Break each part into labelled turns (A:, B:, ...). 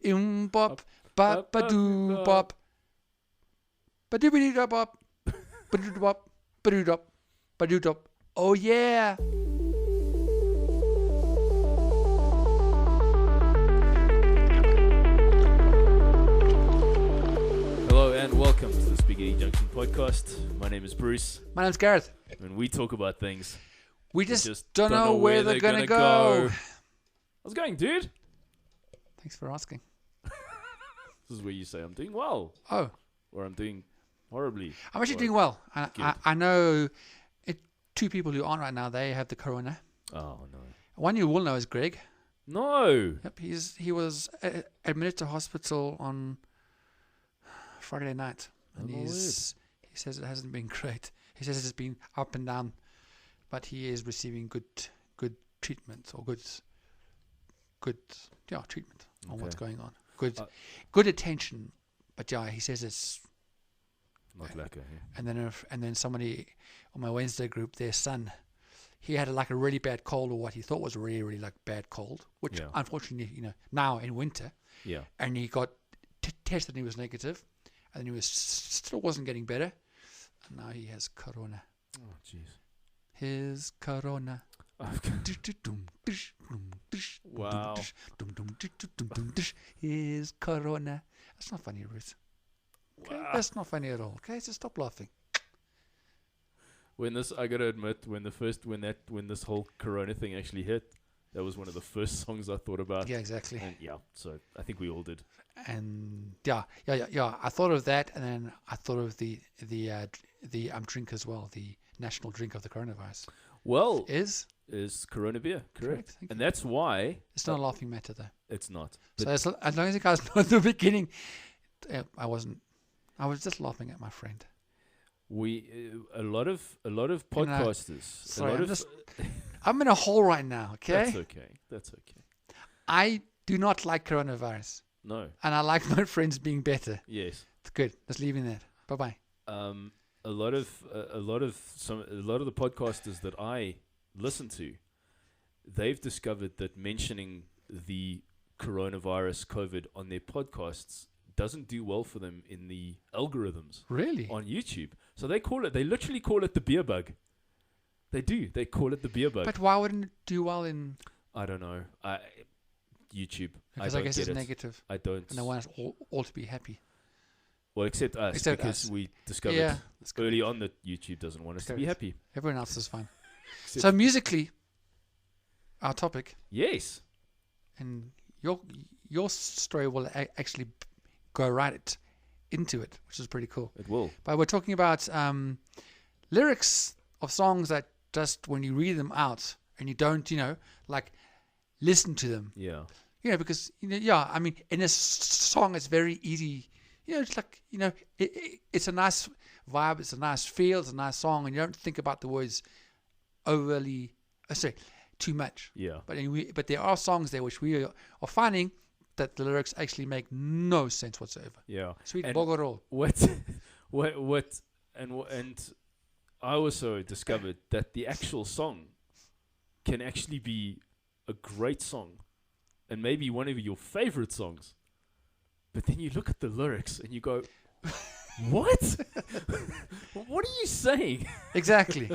A: bop, ba ba doo bop, ba doo doo bop, ba doo bop, ba doo dop, ba doo dop. Oh yeah.
B: Hello and welcome to the Spaghetti Junction podcast. My name is Bruce.
A: My name's Gareth.
B: When we talk about things,
A: We just don't know where they're gonna go.
B: How's it going, dude?
A: Thanks for asking.
B: This is where you say I'm doing well,
A: Oh,
B: or I'm doing horribly.
A: I'm actually
B: Or-
A: doing well.
B: Good.
A: I know two people who aren't right now. They have the corona.
B: Oh no,
A: One you will know is Greg.
B: no.
A: Yep, he was admitted to hospital on Friday night, and
B: Oh, my
A: he says it hasn't been great. He says it's been up and down, but he is receiving good treatment or good treatment on what's
B: Okay.
A: going on. Good attention, but yeah, he says it's.
B: Not lekker. Yeah.
A: And then somebody on my Wednesday group, their son, he had like a really bad cold, or what he thought was a really, really like bad cold, which
B: Yeah.
A: unfortunately, now in winter,
B: Yeah.
A: and he got tested and he was negative, and then he still wasn't getting better, and now he has corona.
B: Oh jeez.
A: His corona.
B: Wow.
A: His corona. That's not funny, Ruth. Okay?
B: Wow.
A: That's not funny at all. Okay, so stop laughing.
B: I gotta admit, when this whole Corona thing actually hit, that was one of the first songs I thought about.
A: Yeah, exactly.
B: And yeah, so I think we all did.
A: And yeah. I thought of that, and then I thought of the drink as well. The national drink of the coronavirus
B: Well,
A: is
B: Corona beer, correct?
A: thank you.
B: And that's why
A: It's not a laughing matter though.
B: it's not.
A: So
B: But
A: as long as you guys know at the beginning, I was just laughing at my friend.
B: a lot of podcasters.
A: Sorry, I'm in a hole right now. Okay,
B: That's okay.
A: I do not like coronavirus,
B: No.
A: and I like my friends being better.
B: Yes.
A: It's good. Let's leave in that. Bye bye.
B: A lot of the podcasters that I listen to, they've discovered that mentioning the coronavirus COVID on their podcasts doesn't do well for them in the algorithms
A: Really?
B: on YouTube. So they literally call it the beer bug. They do. They call it the beer bug.
A: But why wouldn't it do well in?
B: I don't know. YouTube.
A: Because
B: I
A: I
B: don't
A: guess
B: get
A: it's
B: it.
A: negative,
B: I don't.
A: and I want us all to be happy.
B: Well, except us,
A: Except
B: because
A: us.
B: we discovered
A: Yeah, that's good.
B: early on that YouTube doesn't want us to be
A: Correct.
B: happy.
A: Everyone else is fine.
B: Except-
A: So musically, our topic,
B: Yes.
A: and your story will actually go right into it, which is pretty cool.
B: It will.
A: But we're talking about lyrics of songs that just when you read them out and you don't, like listen to them,
B: Yeah.
A: because I mean, in a song it's very easy. It's like it's a nice vibe, it's a nice feel, it's a nice song, and you don't think about the words too much.
B: Yeah.
A: But there are songs there which we are finding that the lyrics actually make no sense whatsoever.
B: Yeah.
A: Sweet
B: And
A: Bogoro.
B: And I also discovered that the actual song can actually be a great song and maybe one of your favorite songs. But then you look at the lyrics and you go, what? What are you saying?
A: Exactly.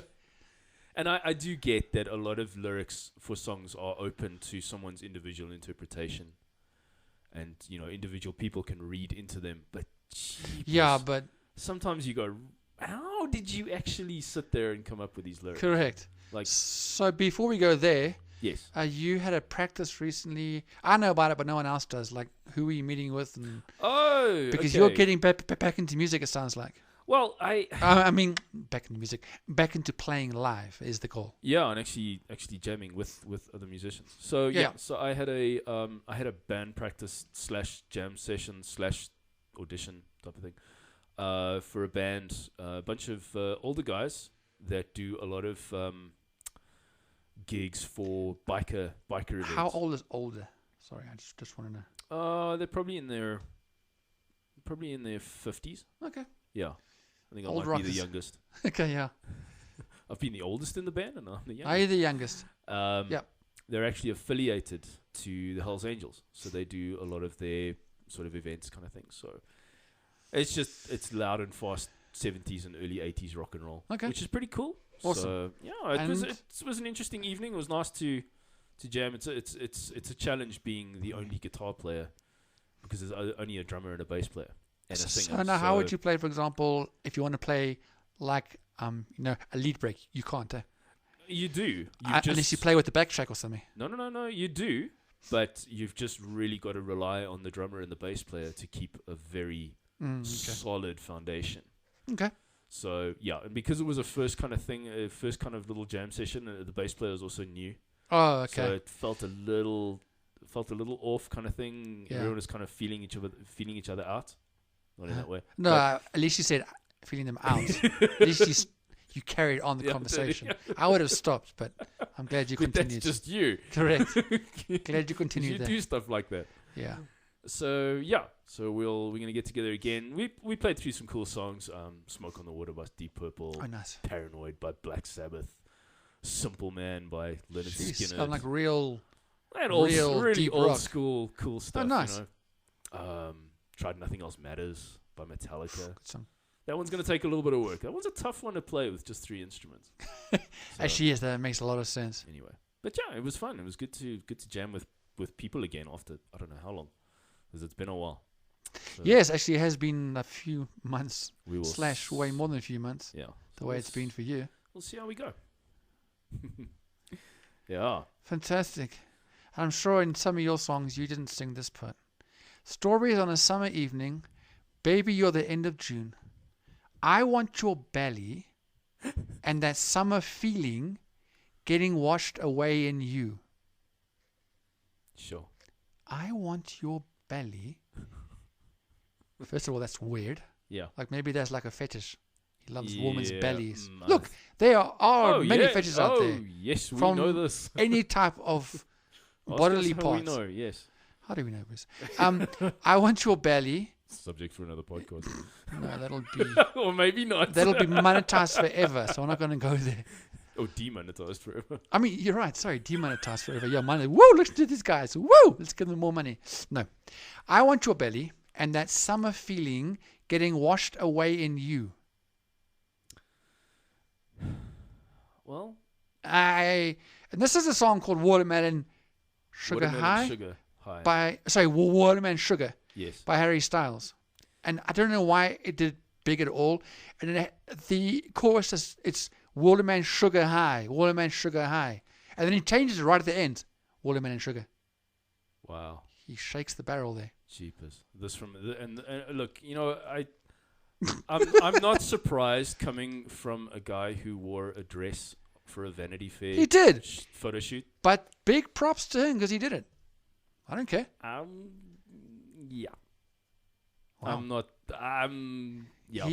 B: And I do get that a lot of lyrics for songs are open to someone's individual interpretation. And, individual people can read into them. But
A: Yeah, but
B: sometimes you go, how did you actually sit there and come up with these lyrics?
A: correct.
B: Like,
A: So before we go there,
B: yes.
A: you had a practice recently. I know about it, but no one else does. Like, who were you meeting with? And
B: Oh,
A: because
B: okay.
A: you're getting back into music, it sounds like.
B: Well,
A: I mean, back into music, back into playing live is the goal.
B: yeah, and actually jamming with other musicians. So
A: Yeah.
B: so I had a band practice / jam session / audition type of thing for a band, a bunch of older guys that do a lot of gigs for biker events.
A: How old is older? Sorry, I just want to know.
B: They're probably in their 50s.
A: Okay.
B: Yeah, I think I
A: Old
B: might be the
A: rockers.
B: youngest.
A: Okay, yeah.
B: I've been the oldest in the band, and I'm the youngest.
A: Are you the youngest?
B: They're actually affiliated to the Hells Angels. So they do a lot of their sort of events kind of thing. So it's loud and fast 70s and early 80s rock and roll, which is pretty cool.
A: Awesome.
B: So yeah, it was an interesting evening. It was nice to jam. It's a challenge being the only guitar player because there's only a drummer and a bass player and a singer.
A: So now, how would you play, for example, if you want to play like a lead break? You can't.
B: You do.
A: Unless you play with the backtrack or something.
B: No. You do, but you've just really got to rely on the drummer and the bass player to keep a very solid foundation. Okay. So yeah, and because it was a first kind of thing, first kind of little jam session, the bass player was also new.
A: Oh, okay.
B: So it felt a little off kind of thing.
A: Yeah.
B: Everyone was kind of feeling each other out. Not in that way.
A: No, at least you said feeling them out. At least you carried on the conversation. I would have stopped, but I'm glad you continued.
B: That's just you.
A: Correct. Glad you continued.
B: You do stuff like that.
A: Yeah.
B: So yeah. So we're gonna get together again. We played through some cool songs. Smoke on the Water by Deep Purple.
A: Oh, nice.
B: Paranoid by Black Sabbath. Simple Man by Leonard Skinner.
A: Like real
B: really old
A: rock.
B: school cool stuff.
A: Oh, nice.
B: Tried Nothing Else Matters by Metallica.
A: Good song.
B: That one's going to take a little bit of work. That one's a tough one to play with just 3 instruments.
A: Actually, yes, that makes a lot of sense.
B: Anyway, but yeah, it was fun. It was good to jam with people again after I don't know how long, because it's been a while. So
A: yes, actually, it has been a few months / way more than a few months.
B: Yeah,
A: the way it's been for you.
B: We'll see how we go. Yeah,
A: fantastic. I'm sure in some of your songs you didn't sing this part. Strawberries on a summer evening, baby, you're the end of June. I want your belly and that summer feeling getting washed away in you.
B: Sure.
A: I want your belly. First of all, that's weird.
B: Yeah.
A: Like maybe that's like a fetish. He loves women's bellies. Look, there are many fetishes out there.
B: Yes, we
A: from
B: know this.
A: Any type of bodily parts.
B: We know, yes.
A: How do we know this? I want your belly.
B: Subject for another podcast.
A: No, that'll be...
B: or maybe not.
A: That'll be monetized forever, so we're not going to go there.
B: Or demonetized forever.
A: I mean, you're right. Sorry, demonetized forever. Yeah, money. Woo, look at these guys. Woo, let's give them more money. No. I want your belly and that summer feeling getting washed away in you.
B: Well...
A: And this is a song called Watermelon Sugar High. Watermelon Sugar.
B: Yes.
A: By Harry Styles. And I don't know why it did big at all. And then the chorus it's Watermelon Sugar High. Watermelon Sugar High. And then he changes it right at the end. Watermelon Sugar.
B: Wow.
A: He shakes the barrel there.
B: Jeepers. This and look, I'm not surprised coming from a guy who wore a dress for a Vanity Fair.
A: He did.
B: Photo shoot.
A: But big props to him because he did it. I don't care.
B: Yeah.
A: Wow.
B: Yeah.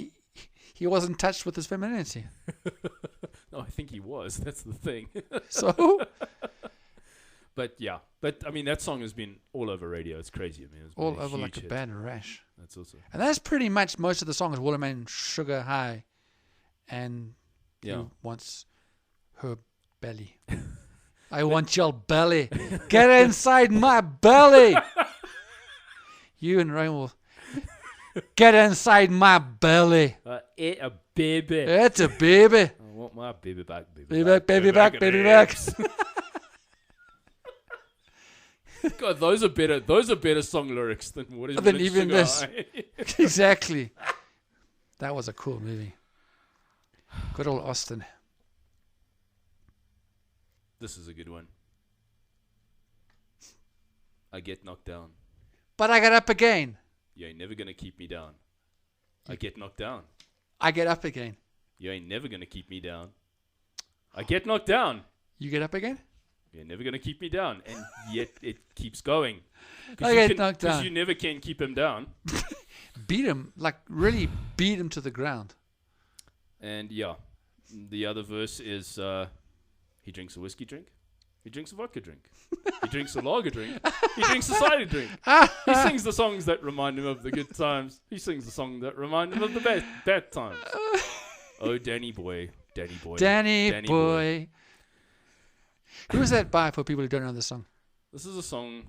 A: He wasn't touched with his femininity.
B: No, I think he was. That's the thing.
A: So?
B: But yeah. But I mean, that song has been all over radio. It's crazy. I mean, it's
A: all over like a bad rash.
B: That's also.
A: And that's pretty much most of the songs. Watermelon Sugar High. And he wants her belly. I want your belly. Get inside my belly. You and Ryan will get inside my belly.
B: It's a baby.
A: It's a baby.
B: I want my baby back,
A: baby back.
B: God, those are better song lyrics than what is
A: than even this. Exactly. That was a cool movie. Good old Austin.
B: This is a good one. I get knocked down.
A: But I get up again.
B: You ain't never going to keep me down. I get knocked down.
A: I get up again.
B: You ain't never going to keep me down. I get knocked down.
A: You get up again?
B: You're never going to keep me down. And yet it keeps going.
A: I get knocked down.
B: Because you never can keep him down.
A: Beat him. Like really beat him to the ground.
B: And yeah. The other verse is he drinks a whiskey drink. He drinks a vodka drink. He drinks a lager drink. He drinks a cider drink. He sings the songs that remind him of the good times. He sings the song that remind him of the bad times. Oh, Danny boy. Danny boy.
A: Danny boy. Who is that by for people who don't know the song?
B: This is a song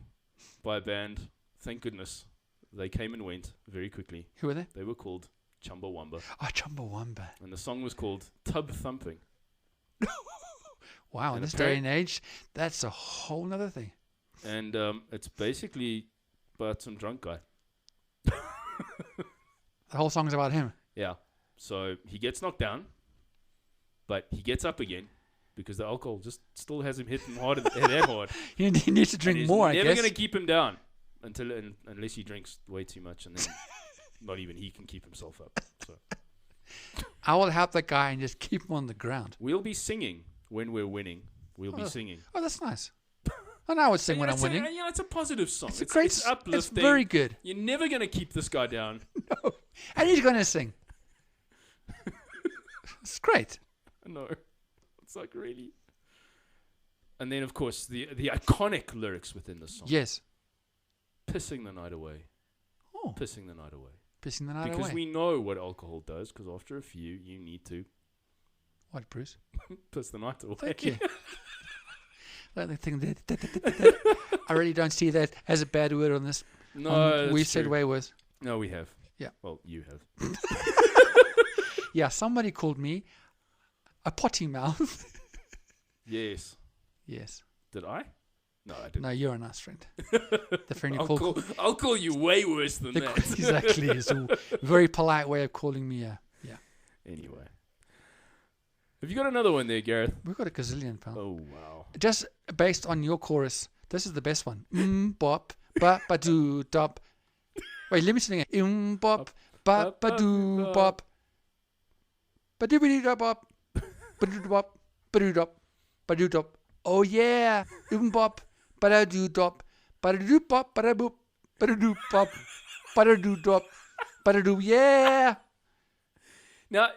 B: by a band. Thank goodness they came and went very quickly.
A: Who were they?
B: They were called Chumbawamba.
A: Oh, Chumbawamba.
B: And the song was called Tub Thumping.
A: Wow, in this day and age, that's a whole nother thing.
B: And it's basically about some drunk guy.
A: The whole song's about him.
B: Yeah. So he gets knocked down, but he gets up again because the alcohol just still has him hitting hard that hard.
A: He needs to drink more, I guess.
B: Never going to keep him down unless he drinks way too much, and then not even he can keep himself up. So
A: I will help that guy and just keep him on the ground.
B: We'll be singing when we're winning. We'll be singing.
A: Oh, that's nice. And I would sing when I'm winning.
B: It's a positive song.
A: It's
B: uplifting.
A: It's very good.
B: You're never going to keep this guy down.
A: No. And he's going to sing. It's great.
B: No. It's like really. And then, of course, the iconic lyrics within the song.
A: Yes.
B: Pissing the night away.
A: Oh.
B: Pissing the night away.
A: Pissing the night away.
B: Because we know what alcohol does, because after a few, you need to.
A: What, Bruce?
B: Piss the night away.
A: Thank you. I really don't see that as a bad word on this.
B: No,
A: we've said way worse.
B: No, we have.
A: Yeah.
B: Well, you have.
A: Yeah, somebody called me a potty mouth.
B: Yes.
A: Yes.
B: Did I? No, I didn't.
A: No, you're a nice friend. The friend you call.
B: I'll call you way worse than that.
A: Exactly. It's a very polite way of calling me a. Yeah.
B: Anyway. Have you got another one there, Gareth?
A: We've got a gazillion, pal.
B: Oh, wow.
A: Just based on your chorus, this is the best one. Bop, ba ba doo dop. Wait, let me sing it. Bop, ba ba doo bop. Ba doo ba doo bop. Ba doo bop. Ba doo dop. Ba doo dop. Oh yeah. Bop. Ba da doo dop. Ba da doo bop. Ba da boop. Ba da doo bop. Ba da doo dop. Ba da doo yeah.
B: Now,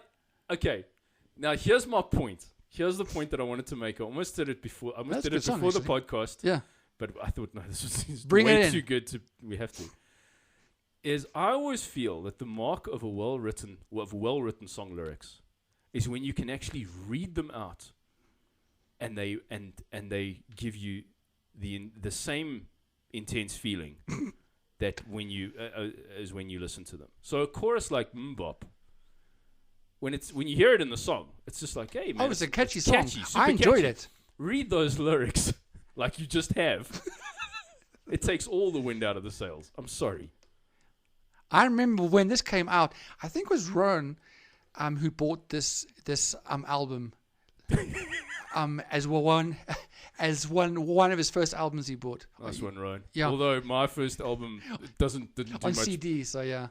B: okay. Now, here's my point. Here's the point that I wanted to make. I almost did it before. I almost did it before the podcast.
A: Yeah.
B: But I thought, no, this was
A: Bring
B: way
A: it in.
B: too good to. We have to. I always feel that the mark of a well-written song lyrics is when you can actually read them out, and they give you the same intense feeling that when you as when you listen to them. So a chorus like Mbop. When you hear it in the song, it's just like, hey, man.
A: Oh, it's a catchy song.
B: Super
A: I enjoyed
B: catchy.
A: it.
B: Read those lyrics like you just have. It takes all the wind out of the sails. I'm sorry.
A: I remember when this came out, I think it was Ron who bought this album as one of his first albums he bought.
B: Nice one, Ryan.
A: Yeah.
B: Although my first album didn't do
A: on
B: much.
A: CD, so yeah.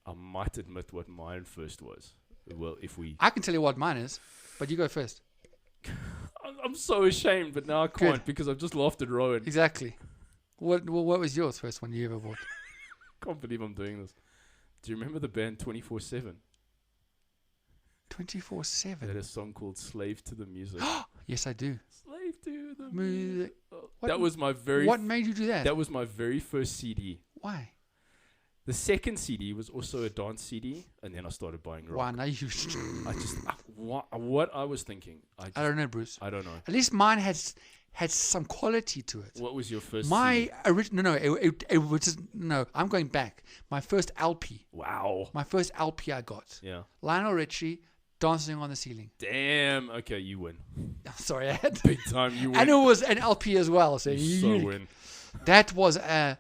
B: I might admit what mine first was. Well,
A: I can tell you what mine is, but you go first.
B: I'm so ashamed, but now I can't because I've just laughed at Rowan.
A: Exactly. What was yours first one you ever bought?
B: Can't believe I'm doing this. Do you remember the band 24/7?
A: 24/7.
B: They had a song called "Slave to the Music."
A: Yes, I do.
B: Slave to the
A: music.
B: That was my very.
A: What made you do that?
B: That was my very first CD.
A: Why?
B: The second CD was also a dance CD, and then I started buying rock.
A: Why? Now you.
B: What I was thinking. I
A: don't know, Bruce.
B: I don't know.
A: At least mine had some quality to it.
B: What was your first?
A: My original. No, it was just, no. I'm going back. My first LP.
B: Wow.
A: My first LP I got.
B: Yeah.
A: Lionel Richie, Dancing on the Ceiling.
B: Damn. Okay, you win.
A: Sorry, I had
B: big time. You win.
A: And it was an LP as well. So
B: you win.
A: That was a.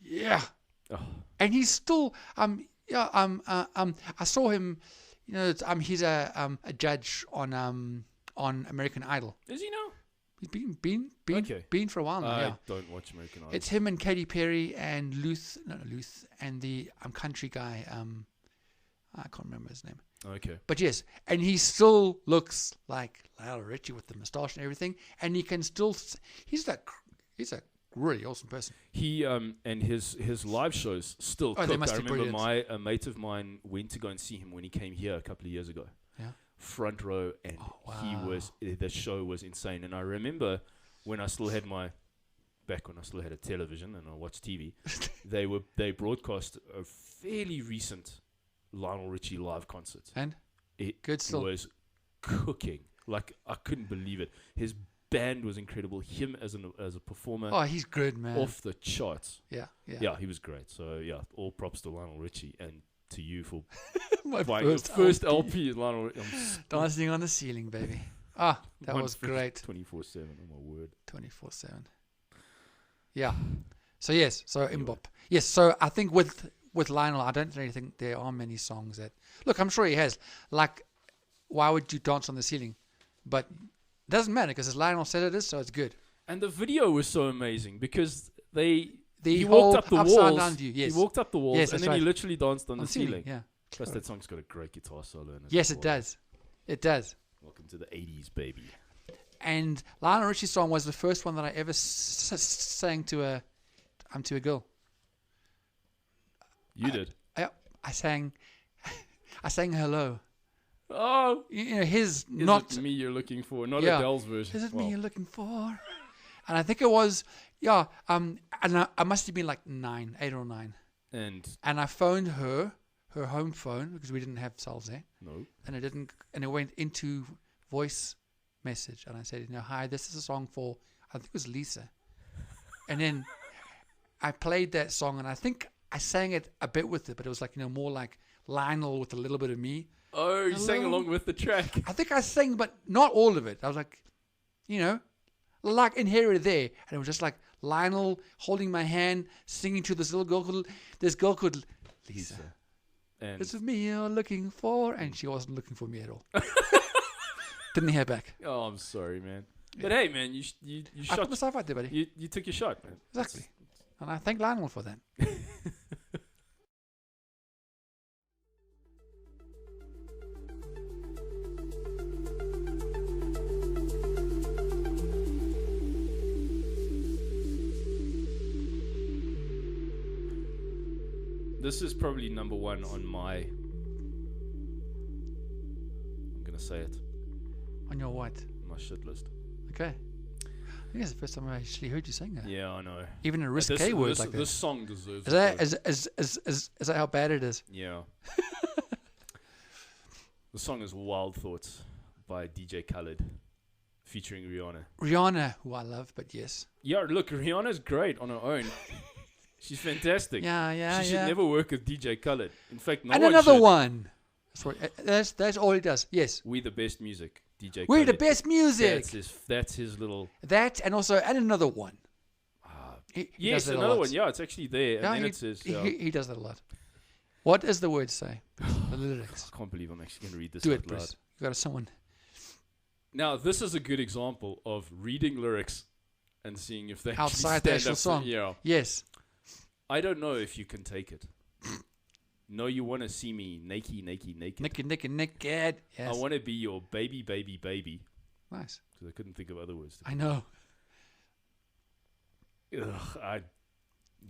A: Yeah.
B: Oh.
A: And he's still I saw him, he's a judge on American Idol.
B: Is he now?
A: He's been for a while now.
B: I
A: yeah.
B: don't watch American Idol.
A: It's him and Katy Perry and Luth and the country guy. I can't remember his name.
B: Okay.
A: But yes, and he still looks like Lionel Richie with the moustache and everything, and he can still. He's a really awesome person.
B: He and his live shows still cook.
A: They must
B: I
A: be
B: remember
A: brilliant.
B: a mate of mine went to go and see him when he came here a couple of years ago.
A: Yeah.
B: Front row, and the show was insane. And I remember when I still had a television and I watched TV, they broadcast a fairly recent Lionel Richie live concert.
A: And
B: it
A: good still.
B: was cooking. Like, I couldn't believe it. His band was incredible. Him as a performer,
A: Oh, he's good, man.
B: off the charts.
A: Yeah.
B: Yeah, he was great. So yeah, all props to Lionel Richie and to you for
A: My
B: buying your first LP. Lionel,
A: Dancing on the Ceiling, baby. Ah, that was great.
B: 24/7. Oh my word.
A: 24/7. Yeah. So yes. So Mbop. Yes. So I think with Lionel, I don't really think there are many songs that. Look, I'm sure he has. Like, why would you dance on the ceiling? But it doesn't matter because Lionel said it is, so it's good.
B: And the video was so amazing because he
A: whole
B: walked up the
A: upside
B: walls.
A: down view, yes.
B: He walked up the walls
A: Yes,
B: and
A: that's
B: then he
A: right.
B: literally danced on the ceiling.
A: Yeah.
B: Plus, that song's got a great guitar solo in it.
A: Yes,
B: as
A: it
B: well.
A: does. It does.
B: Welcome to the 80s, baby.
A: And Lionel Richie's song was the first one that I ever sang to a girl.
B: You did.
A: I sang Hello.
B: Oh,
A: You know, his
B: is
A: not
B: it me you're looking for, not
A: Yeah.
B: Adele's version.
A: Is it
B: Well,
A: me you're looking for? And I think it was, and I must have been like 8 or 9.
B: And
A: And I phoned her home phone, because we didn't have cells there.
B: no.
A: And it went into voice message. And I said, hi, this is a song for, I think it was Lisa. And then I played that song, and I think I sang it a bit with it, but it was like, more like Lionel with a little bit of me.
B: Oh, you sang
A: Hello?
B: along with the track.
A: I think I sang, but not all of it. I was like, like in here or there. And it was just like Lionel holding my hand, singing to this girl called Lisa.
B: And
A: This is me you're looking for. And she wasn't looking for me at all. Didn't hear back.
B: oh, I'm sorry, man. But hey, man, you
A: I put
B: shot.
A: myself out there, buddy.
B: You took your shot, man.
A: Exactly. And I thank Lionel for that.
B: This is probably number one on my. I'm gonna say it.
A: On your what?
B: My shit list.
A: Okay. I think it's the first time I actually heard you sing that.
B: Yeah, I know.
A: Even a risque word like
B: This
A: that.
B: song deserves.
A: Is that is that how bad it is?
B: Yeah. The song is "Wild Thoughts" by DJ Khaled, featuring Rihanna.
A: Rihanna, who I love, but yes.
B: Yeah, look, Rihanna's great on her own. She's fantastic.
A: Yeah.
B: She should never work with DJ Khaled. In fact, no
A: And
B: one
A: another
B: should.
A: one. That's all he does. Yes.
B: We the best music, DJ.
A: We're
B: Khaled.
A: the best music.
B: That's his little.
A: That and another one. He
B: Yes,
A: does that a
B: another
A: lot.
B: one. Yeah, it's actually there,
A: Yeah,
B: and then
A: he,
B: it says.
A: he does that a lot. What does the word say? The lyrics.
B: I can't believe I'm actually going to read this
A: Do
B: out
A: it,
B: loud.
A: Bruce. You got someone.
B: Now, this is a good example of reading lyrics and seeing if they actually
A: Outside the
B: stand
A: actual
B: up to-
A: song.
B: Yeah.
A: Yes.
B: I don't know if you can take it. No, you want to see me naked.
A: Naked. Yes.
B: I want to be your baby.
A: Nice.
B: Because I couldn't think of other words.
A: I know.
B: I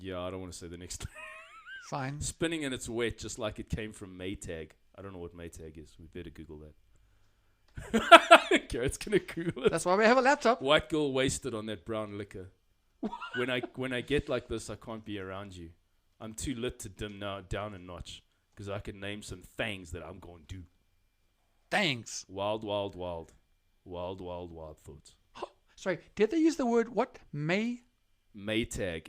B: don't want to say the next.
A: Fine.
B: Spinning and it's wet, just like it came from Maytag. I don't know what Maytag is. We better Google that. Garrett's gonna Google it.
A: That's why we have a laptop.
B: White girl wasted on that brown liquor. When I get like this, I can't be around you. I'm too lit to dim down a notch because I can name some things that I'm going to do.
A: Thanks.
B: Wild thoughts.
A: Sorry, did they use the word what?
B: Maytag. Maytag.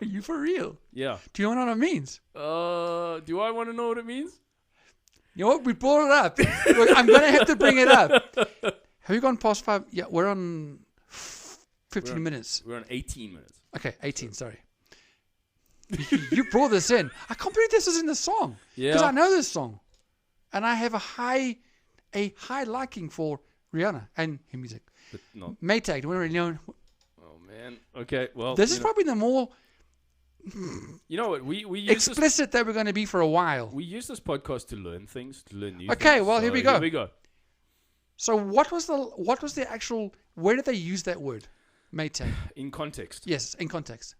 A: Are you for real?
B: Yeah.
A: Do you know what it means?
B: Do I want to know what it means?
A: You know what? We brought it up. Look, I'm going to have to bring it up. Have you gone past 5? Yeah, we're on 15 minutes.
B: We're on 18 minutes.
A: Okay, 18, sorry. You brought this in. I can't believe this is in the song. Because I know this song. And I have a high liking for Rihanna and her music.
B: But not.
A: Maytag, do we already know?
B: Oh, man. Okay, well.
A: This is probably the more
B: You know what? We use
A: explicit that we're going to be for a while.
B: We use this podcast to learn things, to learn new
A: Okay,
B: things.
A: well, here we go.
B: Here we go.
A: So what was the actual, where did they use that word? Maytag.
B: In context.
A: Yes, in context.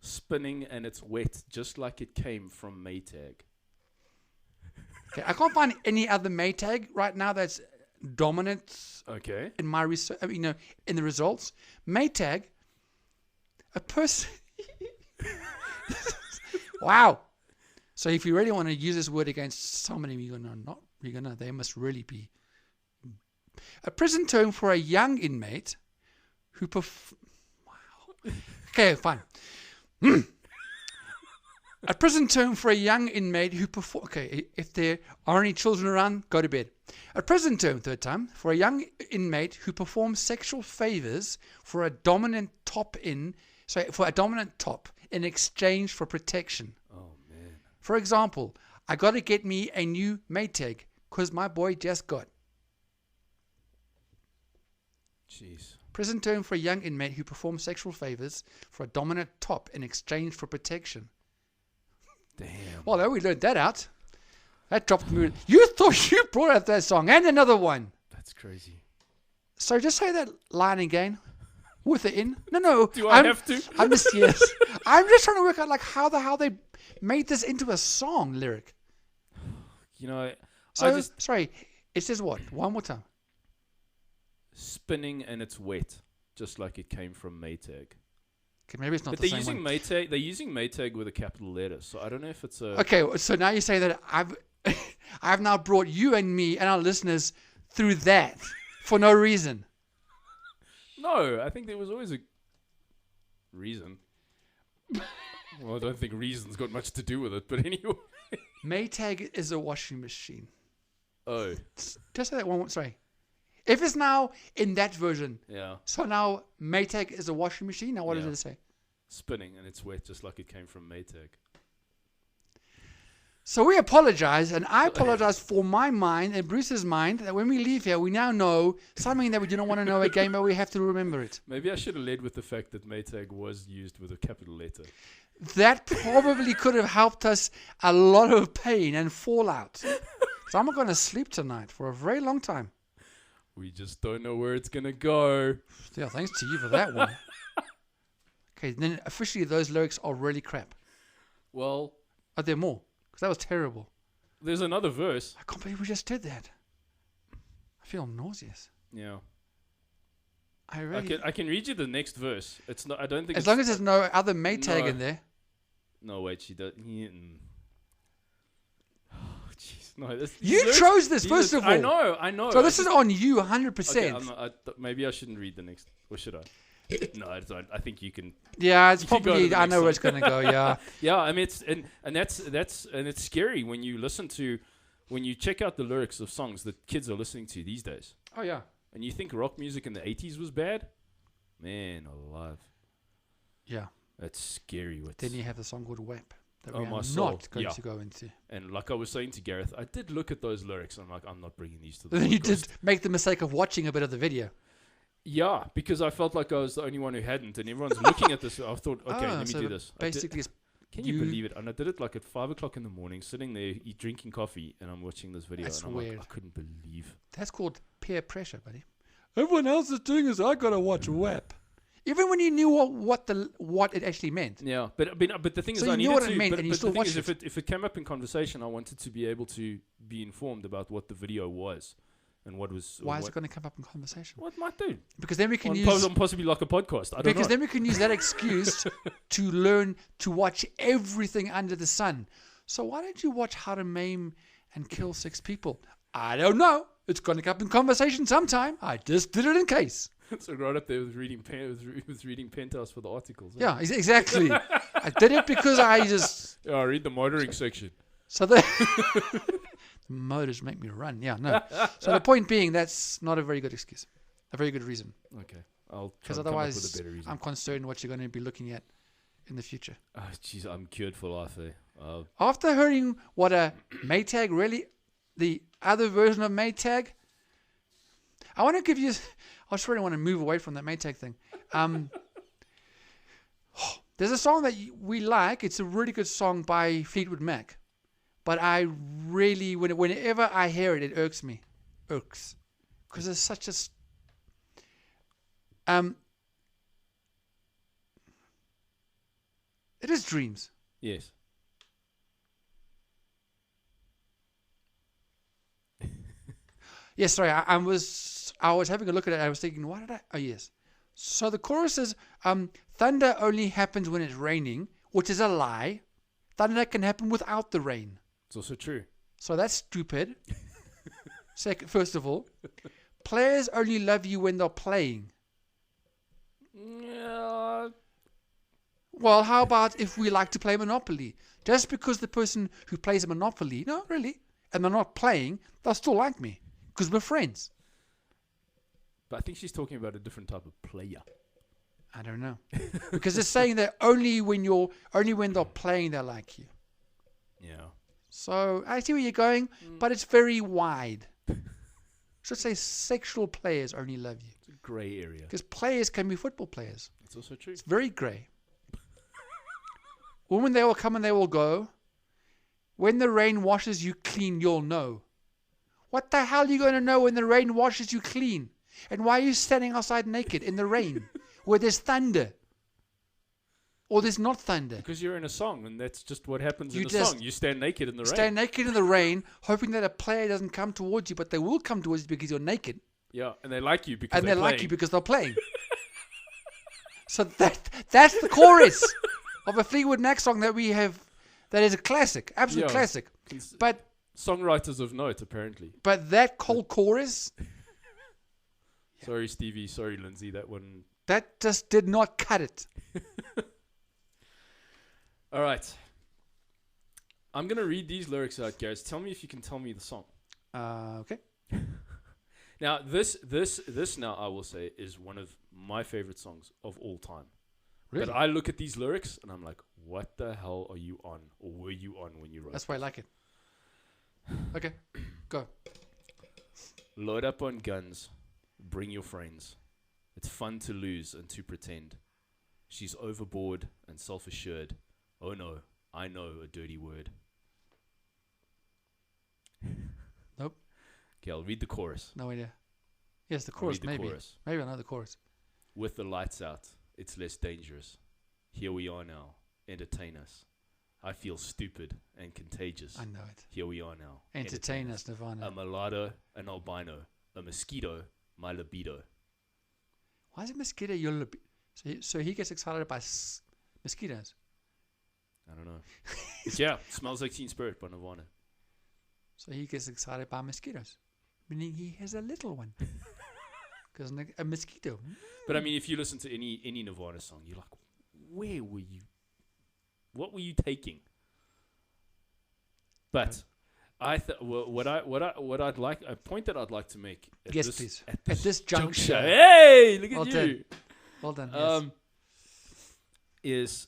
B: Spinning and it's wet, just like it came from Maytag.
A: Okay, I can't find any other Maytag right now that's dominant
B: Okay.
A: in my research, in the results. Maytag, a person. Wow. So if you really want to use this word against somebody, they must really be A prison term for a young inmate who wow. Okay, fine. A prison term for a young inmate who perform. Okay, if there are any children around, go to bed. A prison term, third time, for a young inmate who performs sexual favors for a dominant top in exchange for protection.
B: Oh man.
A: For example, I got to get me a new Maytag because my boy just got.
B: Jeez.
A: Prison term for a young inmate who performs sexual favors for a dominant top in exchange for protection.
B: Damn.
A: Well, we learned that out. That dropped the mood. You thought you brought out that song and another one.
B: That's crazy.
A: So just say that line again with it in. No.
B: Do I have to?
A: Yes. I'm just trying to work out like how the hell they made this into a song lyric.
B: You know,
A: So sorry, it says what? One more time.
B: Spinning and it's wet, just like it came from Maytag.
A: Okay, maybe it's not
B: But
A: the
B: they're
A: same
B: using
A: one.
B: Maytag. They're using Maytag with a capital letter, so I don't know if it's a.
A: Okay, so now you say that I've now brought you and me and our listeners through that for no reason.
B: No, I think there was always a reason. Well, I don't think reason's got much to do with it, but anyway.
A: Maytag is a washing machine.
B: Oh.
A: Just say that one more. Sorry. If it's now in that version,
B: Yeah.
A: so now Maytag is a washing machine. Now what does it say?
B: Spinning and it's wet, just like it came from Maytag.
A: So we apologize, and I apologize for my mind and Bruce's mind that when we leave here, we now know something that we do not want to know again, but we have to remember it.
B: Maybe I should have led with the fact that Maytag was used with a capital letter.
A: That probably could have helped us a lot of pain and fallout. So I'm not going to sleep tonight for a very long time.
B: We just don't know where it's going to go.
A: Yeah, thanks to you for that one. Okay, then officially those lyrics are really crap.
B: Well,
A: Are there more? Because that was terrible.
B: there's another verse.
A: I can't believe we just did that. I feel nauseous.
B: Yeah.
A: I really.
B: I can read you the next verse. It's not. I don't think.
A: As long as there's no other Maytag in there.
B: No, wait. She does. Oh, jeez. No.
A: You chose this first of all.
B: I know.
A: So this is on you 100%.
B: Okay, maybe I shouldn't read the next. Or should I? No, I think you can.
A: Yeah, it's
B: You can go to
A: probably.
B: the
A: I
B: next
A: know where
B: one.
A: it's going to go. Yeah.
B: Yeah, I mean, it's scary when you when you check out the lyrics of songs that kids are listening to these days,
A: Oh yeah.
B: and you think rock music in the 80s was bad. Man alive,
A: Yeah.
B: that's scary.
A: Then you have the song called WAP that
B: Oh,
A: we
B: my
A: are
B: soul.
A: not going
B: Yeah.
A: to go into.
B: And like I was saying to Gareth, I did look at those lyrics. And I'm like, I'm not bringing these to the
A: Then you
B: podcast.
A: did make the mistake of watching a bit of the video.
B: Yeah, because I felt like I was the only one who hadn't, and everyone's looking at this. I thought, okay, let me
A: so
B: do this. I did-
A: Basically, it's
B: Can you believe it? And I did it like at 5 o'clock in the morning, sitting there, drinking coffee, and I'm watching this video.
A: That's
B: and I'm
A: weird.
B: like, I couldn't believe.
A: that's called peer pressure, buddy. Everyone else is doing this. I gotta watch WAP. Even when you knew what it actually meant.
B: Yeah, but the thing
A: So
B: is,
A: you
B: I
A: knew
B: needed
A: what it
B: to.
A: meant
B: but
A: and you
B: but
A: still
B: the thing is,
A: watched
B: if it came up in conversation, I wanted to be able to be informed about what the video was and what was.
A: Why is it going to come up in conversation?
B: What might do?
A: Because then we can
B: On possibly like a podcast. I don't
A: because
B: know.
A: then we can use that excuse to learn to watch everything under the sun. So why don't you watch How to Maim and Kill 6 People? I don't know. It's going to come up in conversation sometime. I just did it in case.
B: So right up there with reading Penthouse for the articles.
A: Yeah, exactly. I did it because I just...
B: Yeah, I read the motoring section.
A: So the motors make me run. Yeah, no. So the point being, that's not a very good excuse. A very good reason.
B: Okay, I'll try
A: Because
B: and come up with
A: otherwise,
B: a better reason.
A: I'm concerned what you're going to be looking at in the future.
B: Oh, jeez, I'm cured for life.
A: After hearing what a Maytag really, the other version of Maytag, I want to give you. I just really want to move away from that Maytag thing. There's a song that we like. It's a really good song by Fleetwood Mac, but I really, whenever I hear it, it irks me, because it's such a. It is Dreams.
B: Yes.
A: Yes, sorry. I was having a look at it. I was thinking, why did I? Oh, yes. So the chorus is, thunder only happens when it's raining, which is a lie. Thunder can happen without the rain.
B: It's also true.
A: So that's stupid. First of all, players only love you when they're playing?
B: Yeah.
A: Well, how about if we like to play Monopoly? Just because the person who plays Monopoly, no, really, and they're not playing, they'll still like me because we're friends.
B: But I think she's talking about a different type of player.
A: I don't know. Because it's saying that only when they're playing, they like you.
B: Yeah.
A: So I see where you're going, but it's very wide. Should say sexual players only love you.
B: It's a grey area.
A: Because players can be football players.
B: It's also true.
A: It's very grey. Women, they will come and they will go. When the rain washes you clean, you'll know. What the hell are you going to know when the rain washes you clean? And why are you standing outside naked in the rain where there's thunder? Or there's not thunder?
B: Because you're in a song, and that's just what happens in a
A: just
B: song. You stand naked in the rain.
A: Stand naked in the rain, hoping that a player doesn't come towards you, but they will come towards you because you're naked.
B: Yeah, and they like you because
A: and
B: they're
A: they
B: playing.
A: like you because they're playing. So that's the chorus of a Fleetwood Mac song that we have. That is a classic, absolute classic. But
B: songwriters of note, apparently.
A: But that cold chorus.
B: Sorry, Stevie. Sorry, Lindsay. That one.
A: That just did not cut it.
B: All right. I'm going to read these lyrics out, guys. Tell me if you can tell me the song.
A: Okay.
B: Now, this now, I will say, is one of my favorite songs of all time.
A: Really?
B: But I look at these lyrics, and I'm like, what the hell are you on, or were you on when you wrote
A: That's why I like it. Okay, go.
B: Load up on guns. Bring your friends. It's fun to lose and to pretend. She's overboard and self-assured. Oh no, I know a dirty word.
A: Nope.
B: Okay, I'll read the chorus.
A: No idea. Yes, the chorus, maybe.
B: Chorus.
A: Maybe I know the chorus.
B: With the lights out, it's less dangerous. Here we are now. Entertain us. I feel stupid and contagious.
A: I know it.
B: Here we are now.
A: Entertain us, Nirvana.
B: A mulatto, an albino, a mosquito, my libido.
A: Why is it mosquito your libido? So he gets excited by mosquitoes.
B: I don't know. Yeah, Smells Like Teen Spirit by Nirvana.
A: So he gets excited by mosquitoes, meaning he has a little one. Because a mosquito.
B: But I mean, if you listen to any Nirvana song, you're like, where were you? What were you taking? But what I'd like, a point that I'd like to make.
A: Yes, please. At this juncture.
B: Hey, look at you.
A: Well done. Yes.
B: Is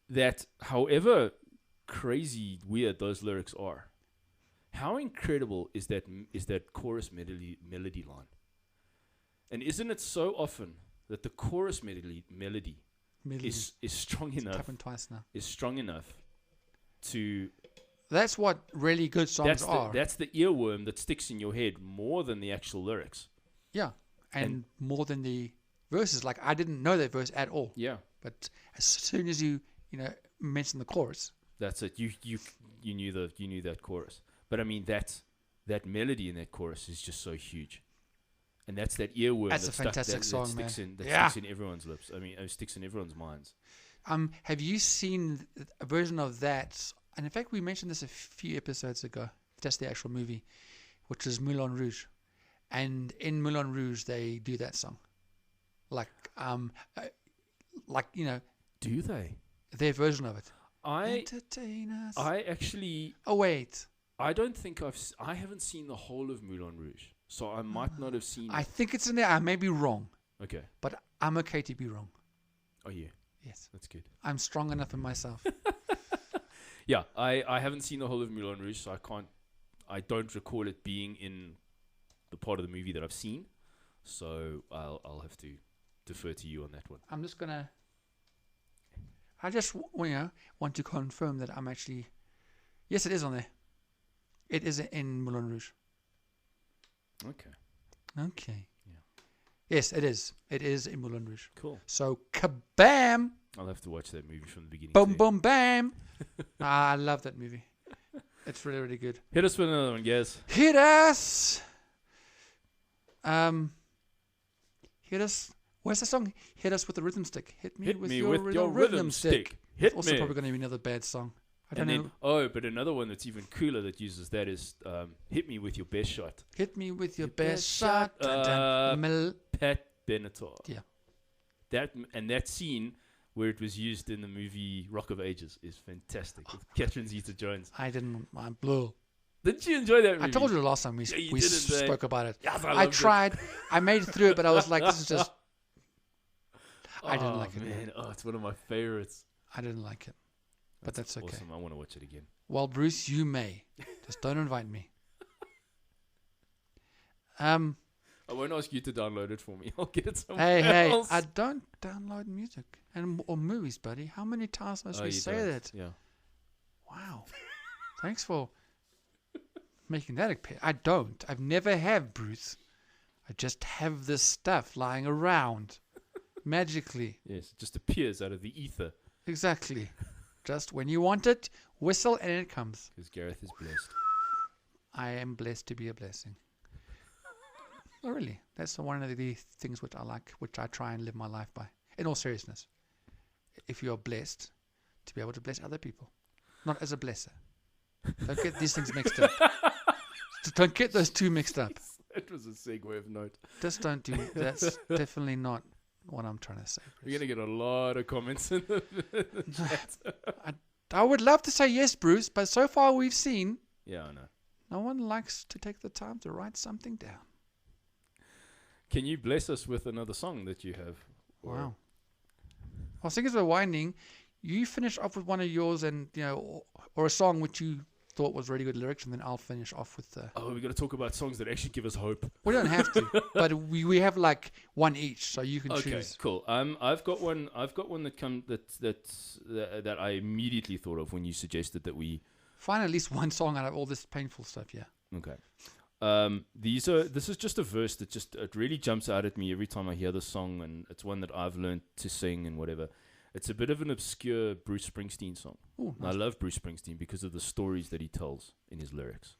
B: that however crazy weird those lyrics are, how incredible is that chorus melody line? And isn't it so often that the chorus melody is strong enough?
A: Happened twice now.
B: Is strong enough to.
A: That's what really good songs are.
B: That's the earworm that sticks in your head more than the actual lyrics.
A: Yeah, and more than the verses. Like I didn't know that verse at all.
B: Yeah,
A: but as soon as you mentioned the chorus,
B: that's it. You knew that chorus. But I mean that melody in that chorus is just so huge, and that's that earworm.
A: That's a fantastic song,
B: man.
A: Sticks
B: in everyone's lips. I mean, it sticks in everyone's minds.
A: Have you seen a version of that? And in fact, we mentioned this a few episodes ago. That's the actual movie, which is Moulin Rouge. And in Moulin Rouge, they do that song.
B: Do they?
A: Their version of it.
B: Entertain us. I actually.
A: Oh wait.
B: I don't think I haven't seen the whole of Moulin Rouge, so I might not have seen.
A: I think it's in there. I may be wrong.
B: Okay.
A: But I'm okay to be wrong.
B: Oh yeah.
A: Yes.
B: That's good.
A: I'm strong enough in myself.
B: Yeah, I haven't seen the whole of Moulin Rouge, so I don't recall it being in the part of the movie that I've seen. So I'll have to defer to you on that one.
A: I'm just gonna. I just want to confirm that I'm actually. Yes, it is on there. It is in Moulin Rouge.
B: Okay.
A: Yeah. Yes, it is. It is in Moulin Rouge.
B: Cool.
A: So kabam!
B: I'll have to watch that movie from the beginning.
A: Boom, boom, bam! I love that movie. It's really, really good.
B: Hit us with another one, guys.
A: Hit us! Hit us. Where's the song? Hit us with the rhythm stick. Hit me with your rhythm stick.
B: Hit
A: also
B: me.
A: probably going to be another bad song. I don't know.
B: But another one that's even cooler that uses that is "Hit Me With Your Best Shot."
A: Hit me with your best shot.
B: Pat Benatar.
A: Yeah.
B: That scene where it was used in the movie Rock of Ages is fantastic with Catherine Zeta-Jones.
A: I didn't. I blew.
B: Didn't you enjoy that movie?
A: I told you the last time we spoke about it.
B: Yes,
A: I tried. I made it through it, but I was like, this is just... I didn't like it.
B: Man. Oh, it's one of my favorites.
A: I didn't like it. But that's okay.
B: Awesome. I want to watch it again.
A: Well, Bruce, you may. Just don't invite me. I
B: won't ask you to download it for me. I'll get it somewhere else.
A: Hey, I don't download music or movies, buddy. How many times must we say that?
B: Yeah.
A: Wow. Thanks for making that appear. I don't. I've never have, Bruce. I just have this stuff lying around. Magically.
B: Yes, it just appears out of the ether.
A: Exactly. Just when you want it, whistle and it comes.
B: Because Gareth is blessed.
A: I am blessed to be a blessing. Oh, really? That's one of the things which I like, which I try and live my life by. In all seriousness. If you are blessed, to be able to bless other people. Not as a blesser. Don't get these things mixed up. Don't get those two mixed up.
B: That was a segue of note.
A: Just don't do. That's definitely not what I'm trying to say. Bruce.
B: We're going to get a lot of comments in the chat.
A: I would love to say yes, Bruce, but so far we've seen...
B: Yeah, I know.
A: No one likes to take the time to write something down.
B: Can you bless us with another song that you have?
A: Wow. Well, seeing as we're winding, you finish off with one of yours, and or a song which you thought was really good lyrics, and then I'll finish off with the...
B: Oh, we're going to talk about songs that actually give us hope.
A: We don't have to, but we have like one each, so you can choose.
B: Okay, cool. I've got one that I immediately thought of when you suggested that we
A: find at least one song out of all this painful stuff. Yeah.
B: Okay. This is just a verse that it really jumps out at me every time I hear the song, and it's one that I've learned to sing and whatever. It's a bit of an obscure Bruce Springsteen song.
A: Ooh, nice.
B: I love Bruce Springsteen because of the stories that he tells in his lyrics.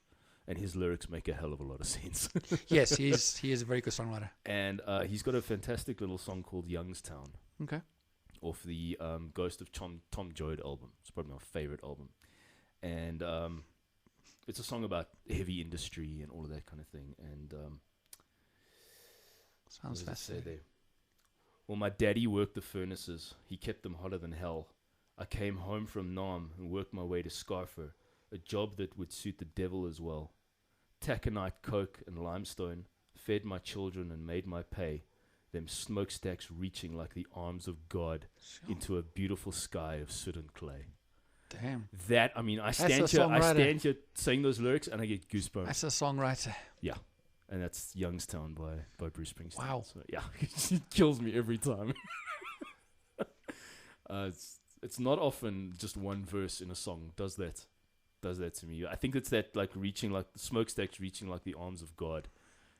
B: And his lyrics make a hell of a lot of sense.
A: Yes, he is a very good songwriter.
B: And he's got a fantastic little song called Youngstown.
A: Okay. Off
B: the Ghost of Tom Joad album. It's probably my favorite album. And it's a song about heavy industry and all of that kind of thing. And
A: sounds fascinating.
B: Well, my daddy worked the furnaces. He kept them hotter than hell. I came home from Nam and worked my way to Scarfer, a job that would suit the devil as well. Taconite, coke, and limestone fed my children and made my pay. Them smokestacks reaching like the arms of God into a beautiful sky of soot and clay.
A: Damn.
B: I stand here saying those lyrics and I get goosebumps.
A: That's a songwriter.
B: Yeah. And that's Youngstown by Bruce Springsteen.
A: Wow.
B: So, yeah, it kills me every time. It's not often just one verse in a song does that to me. I think it's that like reaching like the smokestacks reaching like the arms of God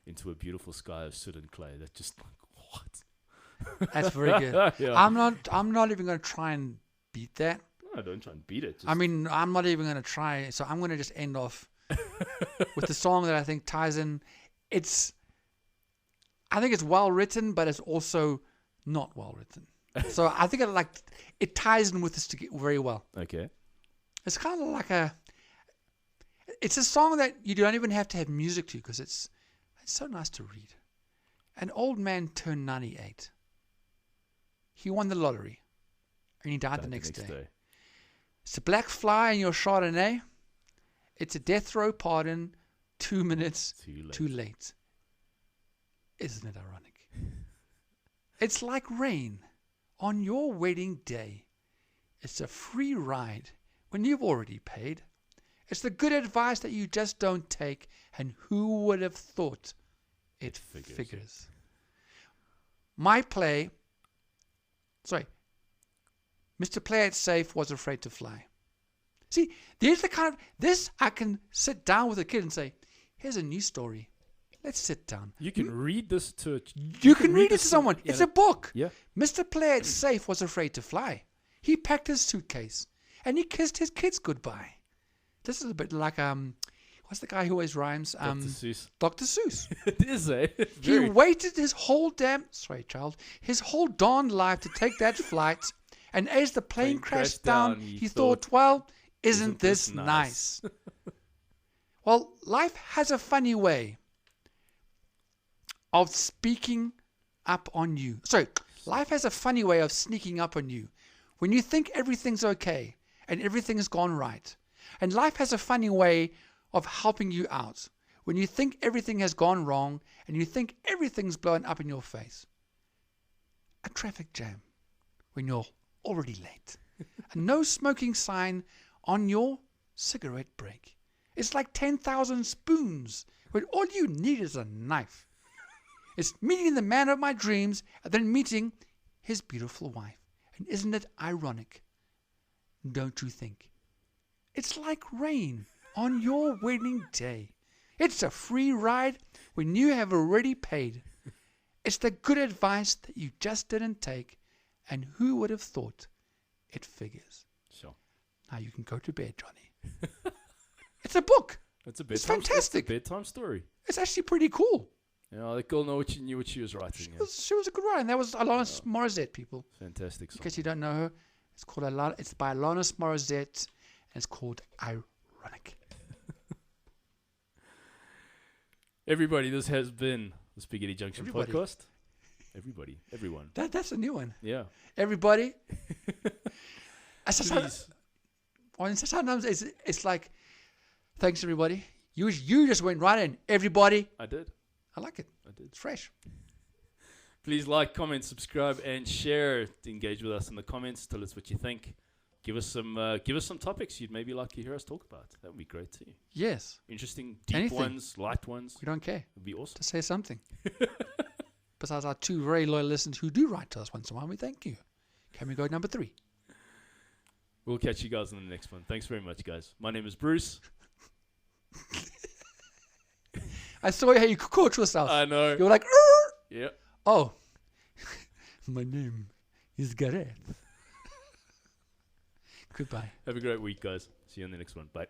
B: into a beautiful sky of soot and clay. That just like what?
A: That's very good.
B: Yeah.
A: I'm not even going to try and beat that.
B: No, don't try and beat it.
A: I'm not even going to try. So I'm going to just end off with the song that I think ties in. I think it's well written, but it's also not well written. So I think it ties in with this very well.
B: Okay.
A: It's kind of like it's a song that you don't even have to have music to because it's so nice to read. An old man turned 98. He won the lottery, and he died the next day. It's a black fly in your Chardonnay. It's a death row pardon. 2 minutes too late. Isn't it ironic? It's like rain on your wedding day. It's a free ride when you've already paid. It's the good advice that you just don't take, and who would have thought it figures. Mr. Play It Safe was afraid to fly. See, there's the kind of this I can sit down with a kid and say, here's a new story. Let's sit down.
B: You can read this to...
A: You can read it to someone. Yeah, it's a book.
B: Yeah.
A: Mr. Play It Safe was afraid to fly. He packed his suitcase and he kissed his kids goodbye. This is a bit like, what's the guy who always rhymes?
B: Dr. Seuss.
A: Dr. Seuss.
B: It is, eh?
A: He waited his whole darn life to take that flight. And as the plane crashed down, he thought, well, Isn't this nice? Well, life has a funny way of speaking up on you. Sorry, life has a funny way of sneaking up on you. When you think everything's okay and everything's gone right. And life has a funny way of helping you out. When you think everything has gone wrong and you think everything's blown up in your face. A traffic jam when you're already late. A no smoking sign on your cigarette break. It's like 10,000 spoons when all you need is a knife. It's meeting the man of my dreams and then meeting his beautiful wife. And isn't it ironic? Don't you think? It's like rain on your wedding day. It's a free ride when you have already paid. It's the good advice that you just didn't take. And who would have thought it figures?
B: Sure.
A: Now you can go to bed, Johnny. It's a book.
B: It's a bedtime.
A: It's fantastic.
B: It's a bedtime story.
A: It's actually pretty cool.
B: Yeah, the girl knew what she was writing.
A: She was a good writer. And that was Alanis Morissette, people.
B: Fantastic song.
A: In case you don't know her, it's by Alanis Morissette, and it's called Ironic.
B: Everybody, this has been the Spaghetti Junction podcast. Everybody, everyone.
A: That's a new one.
B: Yeah.
A: Everybody. Sometimes it's like, thanks everybody. You just went right in. Everybody.
B: I did.
A: I like it.
B: I did.
A: It's fresh.
B: Please like, comment, subscribe, and share. To engage with us in the comments. Tell us what you think. Give us some topics you'd maybe like to hear us talk about. That would be great too.
A: Yes.
B: Interesting, deep
A: Anything.
B: Ones, light ones.
A: We don't care.
B: It would be awesome.
A: To say something. Besides our 2 very loyal listeners who do write to us once in a while, we thank you. Can we go number 3?
B: We'll catch you guys in the next one. Thanks very much, guys. My name is Bruce.
A: I saw how you caught yourself.
B: I know.
A: You were like,
B: yeah.
A: Oh, my name is Gareth. Goodbye.
B: Have a great week, guys. See you on the next one. Bye.